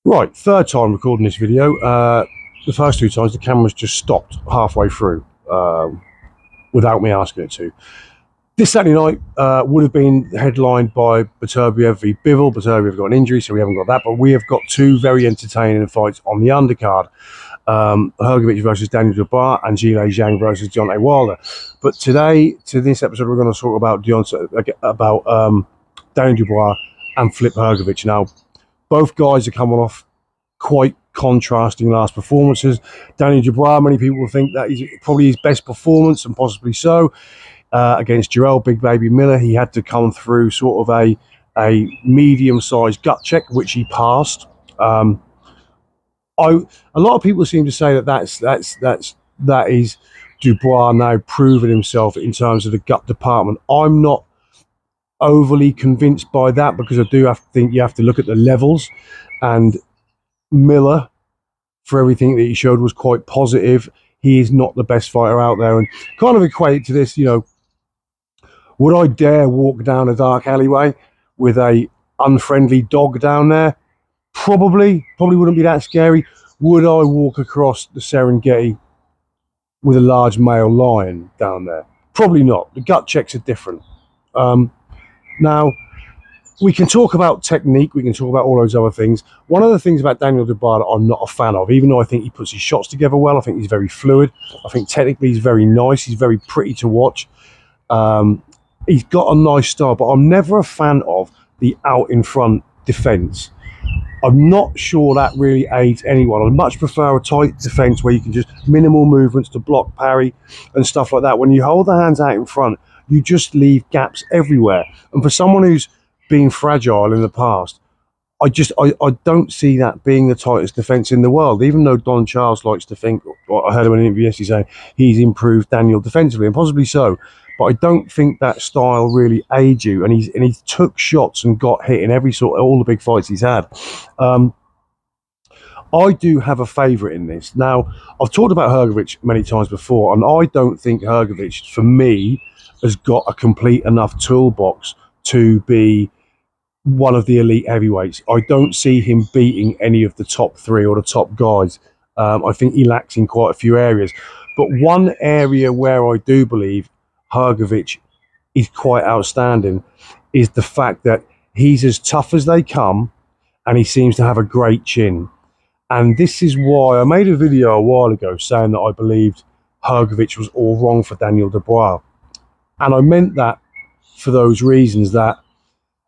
Right, third time recording this video. The first two times the camera's just stopped halfway through without me asking it to. This Saturday night would have been headlined by Beterbiev v Bivol. Beterbiev got an injury, so we haven't got that, but we have got two very entertaining fights on the undercard. Hrgovic versus Daniel Dubois and Zhilei Zhang versus Deontay Wilder. But today, to this episode, we're going to talk about Daniel Dubois and Filip Hrgovic. Now, both guys are coming off quite contrasting last performances. Daniel Dubois, many people think that is probably his best performance, and possibly so. Against Jarrell Big Baby Miller, he had to come through sort of a medium-sized gut check, which he passed. A lot of people seem to say that is Dubois now proving himself in terms of the gut department. I'm not overly convinced by that, because I do think you have to look at the levels, and Miller, for everything that he showed, was quite positive. He is not the best fighter out there, and kind of equate to this, would I dare walk down a dark alleyway with a unfriendly dog down there? Probably wouldn't be that scary. Would I walk across the Serengeti with a large male lion down there? Probably not. The gut checks are different. Now, we can talk about technique, we can talk about all those other things. One of the things about Daniel Dubois that I'm not a fan of, even though I think he puts his shots together well, I think he's very fluid, I think technically he's very nice, he's very pretty to watch. He's got a nice style, but I'm never a fan of the out in front defence. I'm not sure that really aids anyone. I much prefer a tight defence where you can just minimal movements to block, parry and stuff like that. When you hold the hands out in front, you just leave gaps everywhere. And for someone who's been fragile in the past, I don't see that being the tightest defence in the world, even though Don Charles likes to think, or I heard him in an interview yesterday saying he's improved Daniel defensively, and possibly so, but I don't think that style really aids you, and he took shots and got hit in all the big fights he's had. I do have a favourite in this. Now, I've talked about Hrgovic many times before, and I don't think Hrgovic, for me, has got a complete enough toolbox to be one of the elite heavyweights. I don't see him beating any of the top three or the top guys. I think he lacks in quite a few areas. But one area where I do believe Hrgovic is quite outstanding is the fact that he's as tough as they come, and he seems to have a great chin. And this is why I made a video a while ago saying that I believed Hrgovic was all wrong for Daniel Dubois. And I meant that for those reasons. That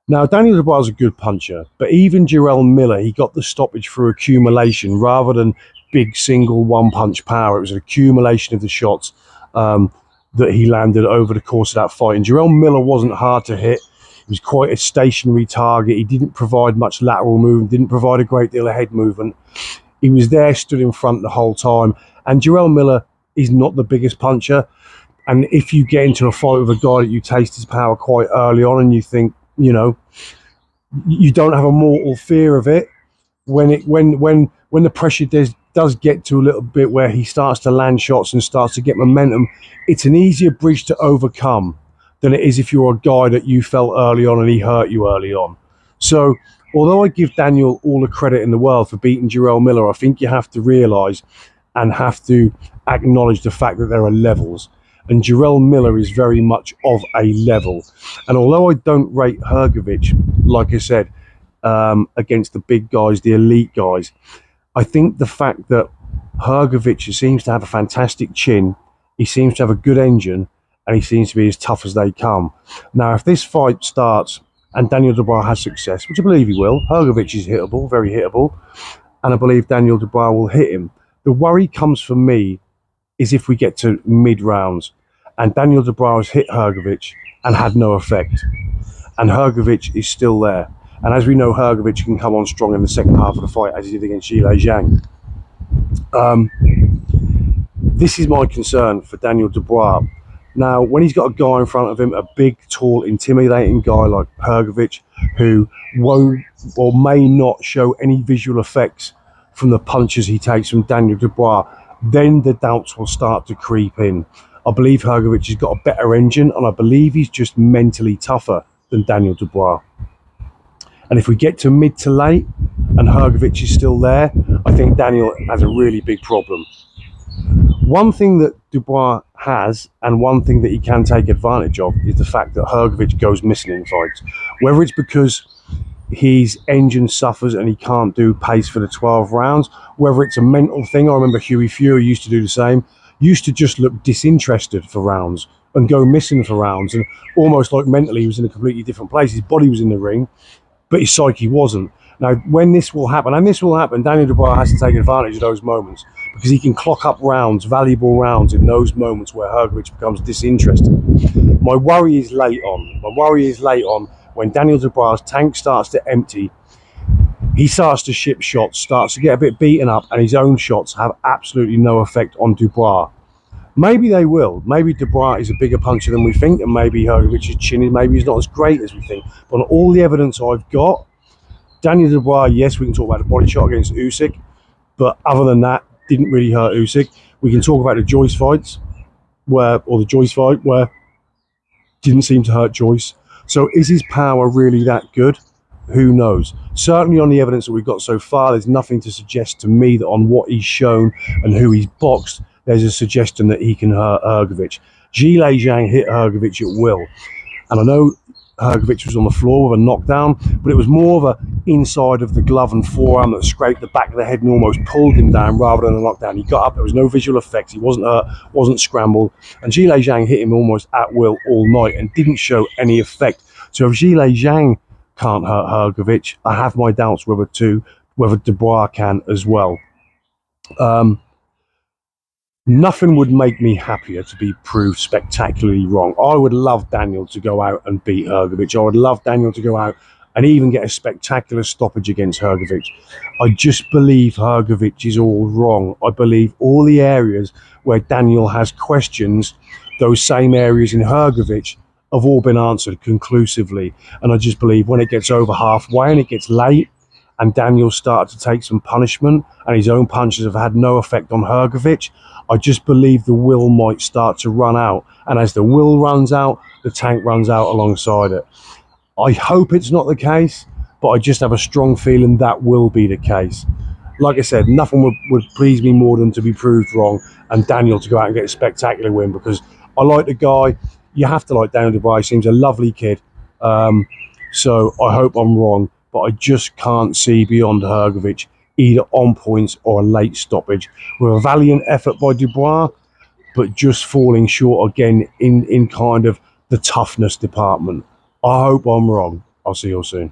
now, Daniel Dubois is a good puncher, but even Jarrell Miller, he got the stoppage through accumulation rather than big single one-punch power. It was an accumulation of the shots that he landed over the course of that fight. And Jarrell Miller wasn't hard to hit. He was quite a stationary target. He didn't provide much lateral movement, didn't provide a great deal of head movement. He was there, stood in front the whole time. And Jarrell Miller is not the biggest puncher. And if you get into a fight with a guy that you taste his power quite early on, and you think, you don't have a mortal fear of it, when the pressure does get to a little bit where he starts to land shots and starts to get momentum, it's an easier bridge to overcome than it is if you're a guy that you felt early on and he hurt you early on. So, although I give Daniel all the credit in the world for beating Jarrell Miller, I think you have to realise and have to acknowledge the fact that there are levels. And Jarrell Miller is very much of a level. And although I don't rate Hrgovic, like I said, against the big guys, the elite guys, I think the fact that Hrgovic seems to have a fantastic chin, he seems to have a good engine, and he seems to be as tough as they come. Now, if this fight starts and Daniel Dubois has success, which I believe he will, Hrgovic is hittable, very hittable, and I believe Daniel Dubois will hit him. The worry comes for me is if we get to mid-rounds and Daniel Dubois has hit Hrgovic and had no effect, and Hrgovic is still there. And as we know, Hrgovic can come on strong in the second half of the fight, as he did against Zhilei Zhang. This is my concern for Daniel Dubois. Now, when he's got a guy in front of him, a big, tall, intimidating guy like Hrgovic, who won't or may not show any visual effects from the punches he takes from Daniel Dubois, then the doubts will start to creep in. I believe Hrgovic has got a better engine, and I believe he's just mentally tougher than Daniel Dubois. And if we get to mid to late and Hrgovic is still there, I think Daniel has a really big problem. One thing that Dubois has, and one thing that he can take advantage of, is the fact that Hrgovic goes missing in fights. Whether it's because his engine suffers and he can't do pace for the 12 rounds, whether it's a mental thing. I remember Hughie Fury used to do the same, used to just look disinterested for rounds and go missing for rounds, and almost like mentally he was in a completely different place. His body was in the ring, but his psyche wasn't. Now, when this will happen, and this will happen, Daniel Dubois has to take advantage of those moments, because he can clock up rounds, valuable rounds, in those moments where Hrgovic becomes disinterested. My worry is late on. When Daniel Dubois' tank starts to empty, he starts to ship shots, starts to get a bit beaten up, and his own shots have absolutely no effect on Dubois. Maybe they will. Maybe Dubois is a bigger puncher than we think, and maybe Hrgovic's chin is maybe he's not as great as we think. But on all the evidence I've got, Daniel Dubois, yes, we can talk about the body shot against Usyk, but other than that, didn't really hurt Usyk. We can talk about the Joyce fights, the Joyce fight, where didn't seem to hurt Joyce. So is his power really that good? Who knows? Certainly on the evidence that we've got so far, there's nothing to suggest to me that on what he's shown and who he's boxed, there's a suggestion that he can hurt Hrgovic. Zhilei Zhang hit Hrgovic at will. And I know Hrgovic was on the floor with a knockdown, but it was more of a inside of the glove and forearm that scraped the back of the head and almost pulled him down rather than a knockdown. He got up, there was no visual effect, he wasn't hurt, wasn't scrambled, and Zhilei Zhang hit him almost at will all night and didn't show any effect. So if Zhilei Zhang can't hurt Hrgovic, I have my doubts whether Dubois can as well. Nothing would make me happier to be proved spectacularly wrong. I would love Daniel to go out and beat Hrgovic. I would love Daniel to go out and even get a spectacular stoppage against Hrgovic. I just believe Hrgovic is all wrong. I believe all the areas where Daniel has questions, those same areas in Hrgovic have all been answered conclusively. And I just believe when it gets over halfway and it gets late and Daniel started to take some punishment and his own punches have had no effect on Hrgovic, I just believe the will might start to run out. And as the will runs out, the tank runs out alongside it. I hope it's not the case, but I just have a strong feeling that will be the case. Like I said, nothing would please me more than to be proved wrong and Daniel to go out and get a spectacular win, because I like the guy. You have to like Daniel Dubois. He seems a lovely kid. So I hope I'm wrong, but I just can't see beyond Hrgovic, either on points or a late stoppage. With a valiant effort by Dubois, but just falling short again in kind of the toughness department. I hope I'm wrong. I'll see you all soon.